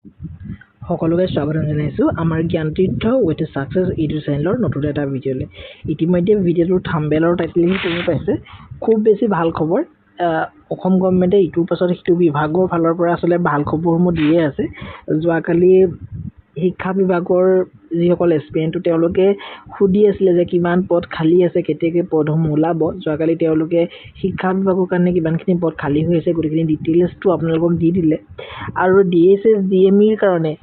সকলোকে স্বাগতম জনাইছোঁ আমাৰ জ্ঞানতীৰ্থ উইথ ছাকচেছ ইউটিউব চেনেলৰ নতুন এটা ভিডিঅ'লৈ। ইতিমধ্যে ভিডিঅ'টোৰ থাম্বনেইলৰ টাইটেলখিনি তুমি পাইছে। খুব বেছি ভাল খবৰ। অসম গভৰ্ণমেণ্টে ইটোৰ পাছত সিটো বিভাগৰ ফালৰ পৰা আচলতে ভাল খবৰসমূহ দিয়ে আছে। যোৱাকালি শিক্ষা বিভাগৰ যিসকল এছপিৰেণ্ট তেওঁলোকে সুধি আছিলে যে কিমান পদ খালী আছে, কেতিয়াকৈ পদসমূহ ওলাব। যোৱাকালি তেওঁলোকে শিক্ষা বিভাগৰ কাৰণে কিমানখিনি পদ খালী হৈ আছে গোটেইখিনি ডিটেইলছটো আপোনালোকক দি দিলে। আৰু DSS DMEৰ কাৰণে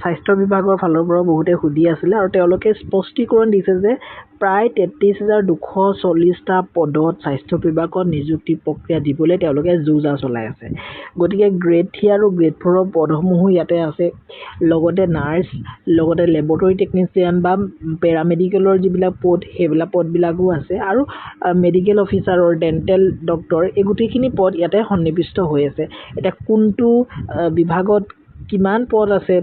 স্বাস্থ্য বিভাগৰ ফালৰ পৰা বহুতে সুধি আছিলে আৰু তেওঁলোকে স্পষ্টীকৰণ দিছে যে প্ৰায় 33,240টা পদত স্বাস্থ্য বিভাগত নিযুক্তি প্ৰক্ৰিয়া দিবলৈ তেওঁলোকে যো-জা চলাই আছে। গতিকে গ্ৰেড 3 আৰু গ্ৰেড 4ৰ পদসমূহো ইয়াতে আছে। লগতে নাৰ্ছ, লগতে লেবৰেটৰী টেকনিচিয়ান বা পেৰামেডিকেলৰ যিবিলাক পদ সেইবিলাক পদবিলাকো আছে আৰু মেডিকেল অফিচাৰৰ ডেণ্টেল ডক্টৰ এই গোটেইখিনি পদ ইয়াতে সন্নিৱিষ্ট হৈ আছে। এতিয়া কোনটো বিভাগত কিমান পদ আছে,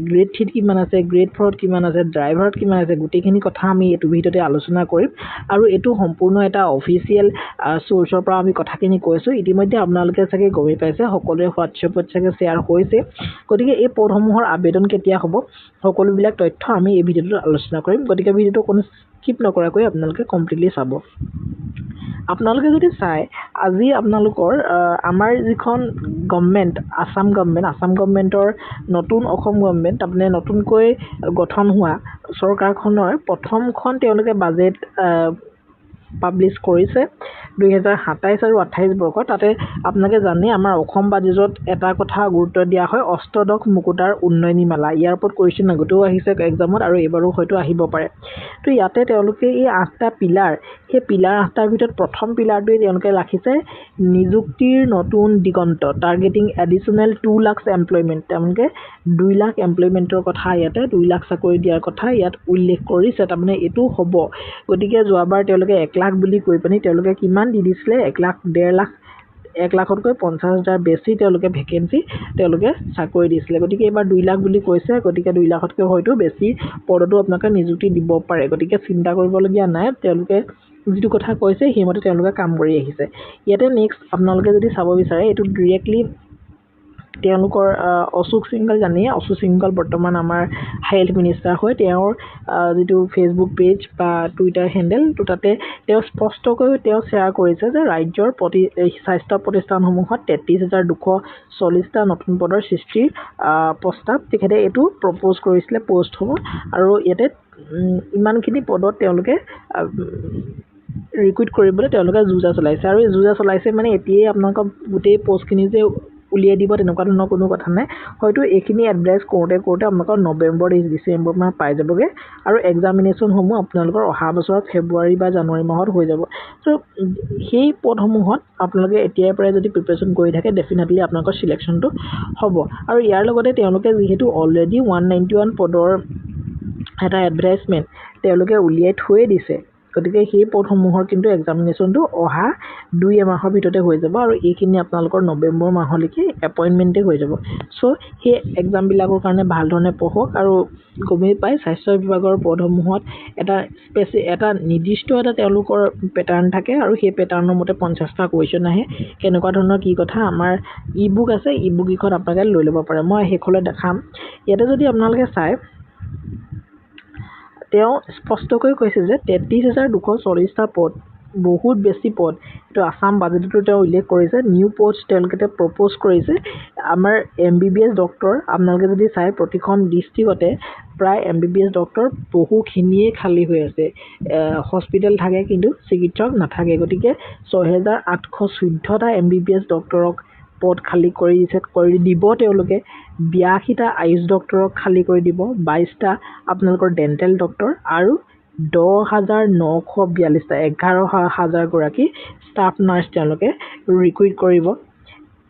গ্ৰেড 3ত কিমান আছে, গ্ৰেড 4ত কিমান আছে, ড্ৰাইভাৰত কিমান আছে, গোটেইখিনি কথা আমি এইটো ভিডিঅ'তে আলোচনা কৰিম। আৰু এইটো সম্পূৰ্ণ এটা অফিচিয়েল চ'ৰ্চৰ পৰা আমি কথাখিনি কৈছোঁ। ইতিমধ্যে আপোনালোকে চাগে গমেই পাইছে, সকলোৱে হোৱাটছএপত চাগে শ্বেয়াৰ হৈছে। গতিকে এই পদসমূহৰ আবেদন কেতিয়া হ'ব, সকলোবিলাক তথ্য আমি এই ভিডিঅ'টোত আলোচনা কৰিম। গতিকে ভিডিঅ'টো কোনো স্কিপ নকৰাকৈ আপোনালোকে কমপ্লিটলি চাব। আপোনালোকে যদি চাই, আজি আপোনালোকৰ আমাৰ যিখন গভৰ্ণমেণ্ট আছাম গভৰ্ণমেণ্টৰ নতুন অসম গভৰ্ণমেণ্ট তাৰমানে নতুনকৈ গঠন হোৱা চৰকাৰখনৰ প্ৰথমখন তেওঁলোকে বাজেট পাব্লিছ কৰিছে 2027 আৰু 28 বৰ্ষত। তাতে আপোনালোকে জানে আমাৰ অসম বাজেটত এটা কথা গুৰুত্ব দিয়া হয়, অষ্টদশ মুকুতাৰ উন্নয়নীমালা। ইয়াৰ ওপৰত কুৱেশ্যন আগতেও আহিছে এক্সামত আৰু এইবাৰো হয়তো আহিব পাৰে। তো ইয়াতে তেওঁলোকে এই 8টা পিলাৰ, সেই পিলাৰ 8টাৰ ভিতৰত প্ৰথম পিলাৰটোৱে তেওঁলোকে ৰাখিছে নিযুক্তিৰ নতুন দিগন্ত, টাৰ্গেটিং এডিশ্যনেল 2 লাখ এমপ্লয়মেণ্ট। তেওঁলোকে 2 লাখ এমপ্লয়মেণ্টৰ কথা ইয়াতে 2 লাখ চাকৰি দিয়াৰ কথা ইয়াত উল্লেখ কৰিছে। তাৰমানে এইটো হ'ব। গতিকে যোৱাবাৰ তেওঁলোকে 1 লাখ বুলি কৈ পিনি তেওঁলোকে কিমান দি দিছিলে, 1 লাখ, 1.5 লাখ, 1 লাখতকৈ 50,000 বেছি তেওঁলোকে ভেকেঞ্চি তেওঁলোকে চাকৰি দিছিলে। গতিকে এইবাৰ 2 লাখ বুলি কৈছে। গতিকে 2 লাখতকৈ হয়তো বেছি পদতো আপোনালোকে নিযুক্তি দিব পাৰে। গতিকে চিন্তা কৰিবলগীয়া নাই, তেওঁলোকে যিটো কথা কৈছে সেইমতে তেওঁলোকে কাম কৰি আহিছে। ইয়াতে নেক্সট আপোনালোকে যদি চাব বিচাৰে, এইটো ডিৰেক্টলি তেওঁলোকৰ অশোক সিংঘল জানেই, অশোক সিংঘল বৰ্তমান আমাৰ হেল্থ মিনিষ্টাৰ হয়। তেওঁৰ যিটো ফেচবুক পেজ বা টুইটাৰ হেণ্ডেল, তো তাতে তেওঁ স্পষ্টকৈ তেওঁ শ্বেয়াৰ কৰিছে যে ৰাজ্যৰ স্বাস্থ্য প্ৰতিষ্ঠানসমূহত 33,240টা নতুন পদৰ সৃষ্টিৰ প্ৰস্তাৱ তেখেতে এইটো প্ৰপ'জ কৰিছিলে পষ্টসমূহ। আৰু ইয়াতে ইমানখিনি পদত তেওঁলোকে ৰিক্ৰুইট কৰিবলৈ তেওঁলোকে যো-জা চলাইছে। আৰু এই যো-জা চলাইছে মানে এতিয়াই আপোনালোকক গোটেই পষ্টখিনি যে উলিয়াই দিব তেনেকুৱা ধৰণৰ কোনো কথা নাই। হয়তো এইখিনি এডভাইচ কৰোঁতে আপোনালোকৰ নৱেম্বৰ ডিচেম্বৰ মাহ পাই যাবগৈ আৰু এক্সামিনেশ্যনসমূহ আপোনালোকৰ অহা বছৰৰ ফেব্ৰুৱাৰী বা জানুৱাৰী মাহত হৈ যাব। চ' সেই পদসমূহত আপোনালোকে এতিয়াৰ পৰাই যদি প্ৰিপেৰেশ্যন কৰি থাকে ডেফিনেটলি আপোনালোকৰ চিলেকশ্যনটো হ'ব। আৰু ইয়াৰ লগতে তেওঁলোকে যিহেতু অলৰেডি 191 পদৰ এটা এডভাৰটাইজমেণ্ট তেওঁলোকে উলিয়াই থৈয়ে দিছে। গতিকে সেই পদসমূহৰ কিন্তু এক্সামিনেশ্যনটো অহা 2 মাহৰ ভিতৰতে হৈ যাব আৰু এইখিনি আপোনালোকৰ নৱেম্বৰ মাহলৈকে এপইণ্টমেণ্টে হৈ যাব। চ' সেই এক্সামবিলাকৰ কাৰণে ভাল ধৰণে পঢ়ক। আৰু গমেই পায় স্বাস্থ্য বিভাগৰ পদসমূহত এটা নিৰ্দিষ্ট এটা তেওঁলোকৰ পেটাৰ্ণ থাকে আৰু সেই পেটাৰ্ণৰ মতে 50টা কুৱেশ্যন আহে। কেনেকুৱা ধৰণৰ কি কথা, আমাৰ ই বুক আছে, ই বুক কেইখন আপোনালোকে লৈ ল'ব পাৰে। মই শেষলৈ দেখাম। ইয়াতে যদি আপোনালোকে চায়, তেওঁ স্পষ্টকৈ কৈছে যে 33,240টা পদ, বহুত বেছি পদ। এইটো আছাম বাজেটতো তেওঁ উল্লেখ কৰিছে। নিউ পষ্ট তেওঁলোকে প্ৰপ'জ কৰিছে। আমাৰ MBBS ডক্টৰ আপোনালোকে যদি চায়, প্ৰতিখন ডিষ্ট্ৰিক্টতে প্ৰায় MBBS ডক্টৰ বহুখিনিয়ে খালী হৈ আছে। হস্পিটেল থাকে কিন্তু চিকিৎসক নাথাকে। গতিকে 6,814টা MBBS ডক্টৰক পদ খালী কৰি দিব তেওঁলোকে। 82টা আয়ুষ ডক্টৰক খালী কৰি দিব, 22টা আপোনালোকৰ ডেণ্টেল ডক্টৰ আৰু 10,942টা 11,000গৰাকী ষ্টাফ নাৰ্ছ তেওঁলোকে ৰিক্ৰুইট কৰিব।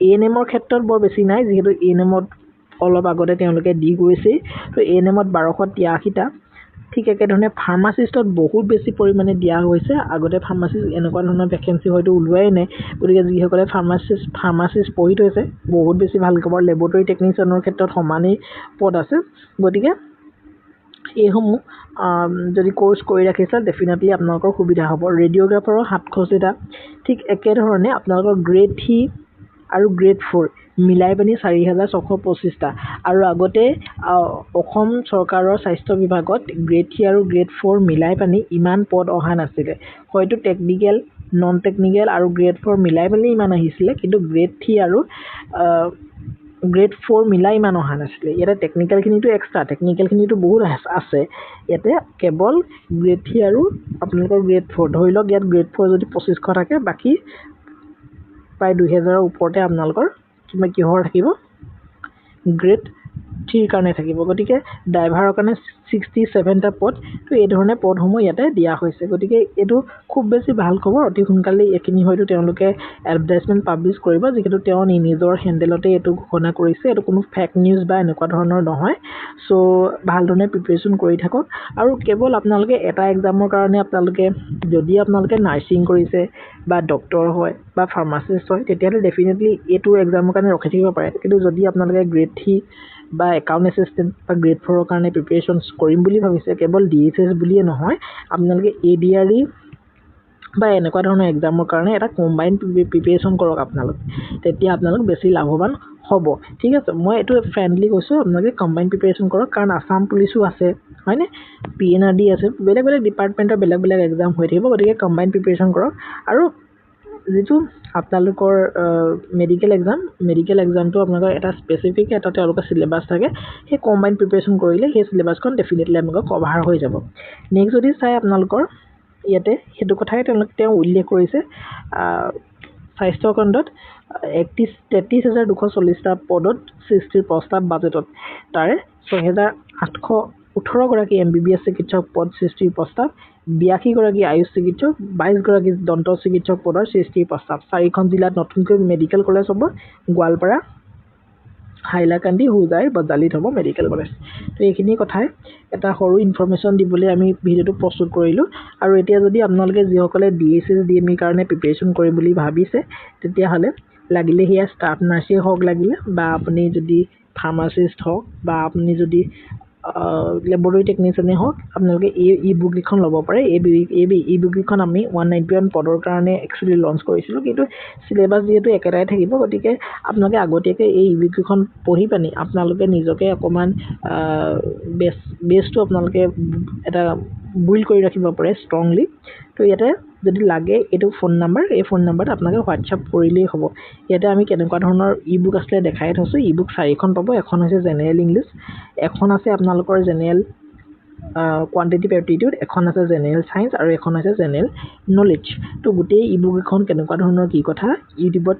ANMৰ ক্ষেত্ৰত বৰ বেছি নাই, যিহেতু ANMত অলপ আগতে তেওঁলোকে দি গৈছে। তো ANMত 1283টা। ঠিক একেধৰণে ফাৰ্মাচিষ্টত বহুত বেছি পৰিমাণে দিয়া হৈছে। আগতে ফাৰ্মাচিষ্ট এনেকুৱা ধৰণৰ ভেকেঞ্চি হয়তো ওলোৱাই নাই। গতিকে যিসকলে ফাৰ্মাচিষ্ট পঢ়ি থৈছে বহুত বেছি ভাল খবৰ। লেবৰেটৰী টেকনিচিয়ানৰ ক্ষেত্ৰত সমানেই পদ আছে। গতিকে এইসমূহ যদি কোৰ্চ কৰি ৰাখিছে ডেফিনেটলি আপোনালোকৰ সুবিধা হ'ব। ৰেডিঅ'গ্ৰাফাৰৰ 780টা। ঠিক একেধৰণে আপোনালোকৰ গ্ৰেড 3 আৰু গ্ৰেড 4 মিলাই পানি 4625টা আৰু আগতে অসম চৰকাৰৰ স্বাস্থ্য বিভাগত গ্ৰেড 3 আৰু গ্ৰেড 4 মিলাই পানি ইমান পদ অহা নাছিলে হয়তো টেকনিক্যাল নন টেকনিক্যাল আৰু গ্ৰেড 4 মিলাই পানি ইমান আহিছিলে কিন্তু গ্ৰেড 3 আৰু গ্ৰেড 4 মিলাই ইমান অহা নাছিলে ইয়াতে টেকনিক্যালখিনিটো এক্সট্ৰা টেকনিক্যালখিনিটো বহুত আছে ইয়াতে কেৱল গ্ৰেড 3 আৰু আপোনালোকৰ গ্ৰেড 4 ধৰি লওক ইয়াত গ্ৰেড 4 যদি 2500 থাকে বাকি প্ৰায় 2000ৰ ওপৰতে আপোনালোকৰ কিহৰ থাকিব গ্ৰেড 3 কাৰণে থাকিব গতিকে ড্ৰাইভাৰৰ কাৰণে 67টা পদ তো এই ধৰণে পদসমূহ ইয়াতে দিয়া হৈছে গতিকে এটো খুব বেছি ভাল খবৰ অতি সোনকালে এখিনি হয়তো তেওঁলোকে এডভাৰটাইজমেন্ট পাবলিশ কৰিব যিহেতু তেওঁ নিজৰ হেন্ডেলতে এটো ঘোষণা কৰিছে এটো কোনো ফেক নিউজ বা এনেকুৱা ধৰণৰ নহয় সো ভাল ধৰণে প্ৰিপাৰেচন কৰি থাকক আৰু কেৱল আপোনালোকে এটা এক্সামৰ কাৰণে আপোনালোকে যদি আপোনালোকে নাৰ্সিং কৰিছে বা ডক্টৰ হয় বা ফাৰ্মাসিষ্ট হয় তেতিয়ালে ডেফিনেটলি এটো এক্সামৰ কাৰণে ৰখি থাকিব পাৰে কিন্তু যদি আপোনালোকে গ্ৰেড 3 বা একাউন্ট এসিস্টেন্ট বা গ্ৰেড 4 ৰ কাৰণে প্ৰিপাৰেচন কৰিম বুলি ভাবিছে কেৱল ডিএসএস বুলিয়ে নহয় আপোনালোকে এডিআৰই বা এনেকুৱা ধৰণৰ এক্সামৰ কাৰণে এটা কম্বাইন প্ৰিপাৰেচন কৰক আপোনালোক তেতিয়া আপোনালোক বেছি লাভৱান হ'ব ঠিক আছে মই এটো ফ্ৰেন্ডলি কৈছো আপোনালোকে কম্বাইন প্ৰিপাৰেচন কৰক কাৰণ আসাম পুলিচো আছে হয়নে পিএনআৰডি আছে বেলেগ বেলেগ ডিপাৰ্টমেন্টৰ বেলেগ বেলেগ এক্সাম হৈ থাকিব গতিকে কম্বাইন প্ৰিপাৰেচন কৰক আৰু যেটো আপোনালোকৰ মেডিকেল এক্সামটো আপোনালোকৰ এটা স্পেসিফিক এটা তেওঁলোকৰ সিলেবাস থাকে সেই কম্বাইন প্ৰিপাৰেচন কৰিলে সেই সিলেবাসখন ডেফিনেটলি আপোনালোকৰ কভাৰ হৈ যাব নেক্সট যদি চাই আপোনালোকৰ ইয়াতে হেতু কথাই তেওঁ উল্লেখ কৰিছে স্বাস্থ্য খণ্ডত 33240টা পদত সৃষ্টিৰ প্ৰস্তাৱ বাজেটত তাৰে 6818 গৰাকী এমবিবিএছ চিকিৎসক পদ সৃষ্টিৰ প্ৰস্তাৱ 82 গৰাকী আয়ুষ চিকিৎসক 22 গৰাকী দন্ত চিকিৎসক পদৰ সৃষ্টিৰ প্ৰস্তাৱ 4খন জিলাত নতুনকৈ মেডিকেল কলেজ হ'ব গোৱালপাৰা হাইলাকান্দি হুজাই বজালিত হ'ব মেডিকেল কলেজ তো এইখিনি কথাই এটা সৰু ইনফৰমেশন দিবলৈ আমি ভিডিওটো প্ৰস্তুত কৰিলো আৰু এতিয়া যদি আপোনালোকে যিসকলে ডিএসএস ডিএমই কাৰণে প্ৰিপাৰেচন কৰিম বুলি ভাবিছে তেতিয়া হলে লাগিলে হিয়া ষ্টাফ নাৰ্সে হওক লাগিলে বা আপুনি যদি ফাৰ্মাসিষ্ট হওক বা আপুনি যদি ল্যাবৰেটৰী টেকনিশিয়ানে হওক আপোনালোকে এই বুক এখন ল'ব পাৰে এই বুক এখন আমি 191 পদৰ কাৰণে একচুয়ালি লঞ্চ কৰিছিলো কিন্তু সিলেবাস যেহেতু একেটাই থাকিব গতিকে আপোনালোকে আগতীয়াকে এই বুক এখন পঢ়ি পানি আপোনালোকে নিজকে অকমান বেসটো আপোনালোকে এটা বুইল্ড কৰি ৰাখিব পাৰে ষ্ট্ৰংলি তো ইয়াতে যদি লাগে এটো ফোন নাম্বাৰ এই ফোন নাম্বাৰত আপোনালোকে WhatsApp কৰিলেই হ'ব ইয়াতে আমি কেনেকুৱা ধৰণৰ ই-বুক আসলে দেখাই থৈছো ই-বুক 4খন পাব এখন হৈছে জেনাৰেল ইংলিশ এখন আছে আপোনালোকৰ জেনাৰেল কোৱান্টিটিভ এপ্টিটিউড এখন আছে জেনাৰেল সায়েন্স আৰু এখন আছে জেনাৰেল নলেজ তো গোটেই ই-বুক এখন কেনেকুৱা ধৰণৰ কি কথা ইউটিউবত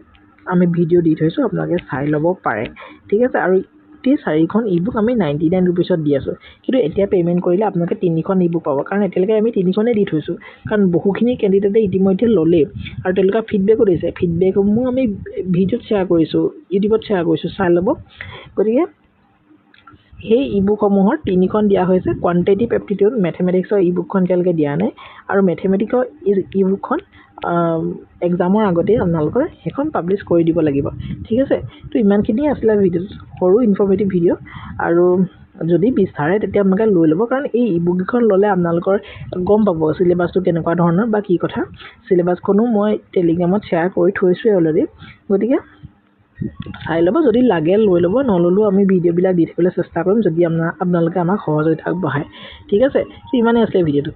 আমি ভিডিও দি থৈছো আপোনালোকে চাই ল'ব পাৰে ঠিক আছে আৰু 4খন ই-বুক আমি 99 रुपीसত দি আছো কিন্তু এতিয়া পেমেন্ট কৰিলে আপোনালোকে 3খন ই-বুক পাব কাৰণ এতিয়ালৈকে আমি 3খনে দি থৈছো কাৰণ বহুখিনি ক্যান্ডিডেটে ইতিমধ্যে ললে আৰু তেওঁলোকৰ ফিডব্যাকও দিছে ফিডব্যাকসমূহ আমি ভিডিওত শেয়াৰ কৰিছো ইউটিউবত শেয়াৰ কৰিছো চাই ল'ব গতিকে সেই ই-বুকসমূহৰ 3খন দিয়া হৈছে কোৱান্টিটিভ এপ্টিটিউড ম্যাথমেটিক্সৰ ই-বুকখন তেওঁলোকে দিয়া নাই আৰু ম্যাথমেটিক্সৰ ই-বুকখন এক্সামৰ আগতে আপোনালোকৰ এখন পাবলিশ কৰি দিব লাগিব ঠিক আছে তো ইমানখিনি আছিল ভিডিও সৰু ইনফৰমেটিভ ভিডিও আৰু যদি বিচাৰে তেতিয়া আপোনালোকে লৈ ল'ব কাৰণ এই ই-বুক এখন ল'লে আপোনালোকৰ গম পাব সিলেবাসটো কেনেকুৱা ধৰণৰ বা কি কথা সিলেবাসখনো মই টেলিগ্ৰামত শেয়াৰ কৰি থৈছো অলৰেডি গতিকে চাই ল'ব যদি লাগে লৈ ল'ব নললো আমি ভিডিও বিলাক দি থাকিবলৈ চেষ্টা কৰিম যদি আপোনালোকে আমাক সহযোগিতা আগবঢ়ায় ঠিক আছে ইমানেই আছিল ভিডিওটো